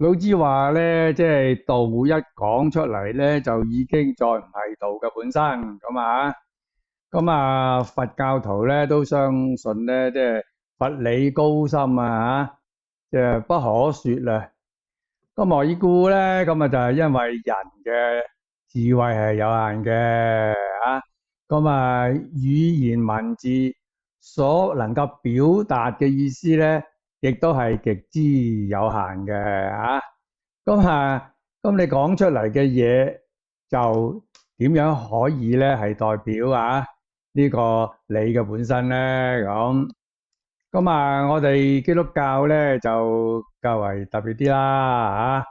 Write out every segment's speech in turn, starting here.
老子話咧，即係道一講出嚟咧，就已經再唔係道嘅本身咁啊。咁啊，佛教徒咧都相信咧，即係佛理高深啊，即係不可說啊。咁何以故咧？咁啊就係因為人嘅智慧係有限嘅啊。咁啊，語言文字所能夠表達嘅意思咧，亦都係極之有限嘅啊。咁你講出嚟嘅嘢就點樣可以咧係代表呢個你嘅本身咧？咁我哋基督教咧就較為特別啲啦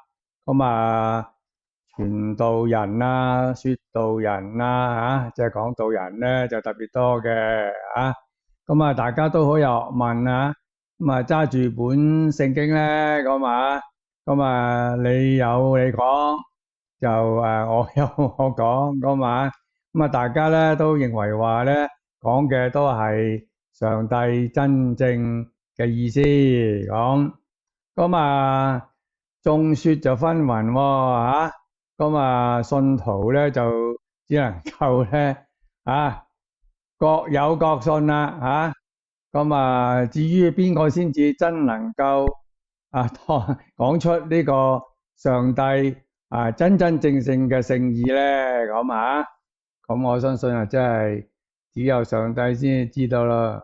傳道人啊、說道人啊即係講道人咧就特別多嘅大家都好有學問揸住本聖經咧你有你講，就我有我講大家咧都認為話咧講嘅都係上帝真正嘅意思眾說就紛紜喎信徒咧就只能夠咧各有各信啦至於邊個先至真能夠講出呢個上帝真真正正嘅聖意咧咁我相信真係只有上帝先知道啦。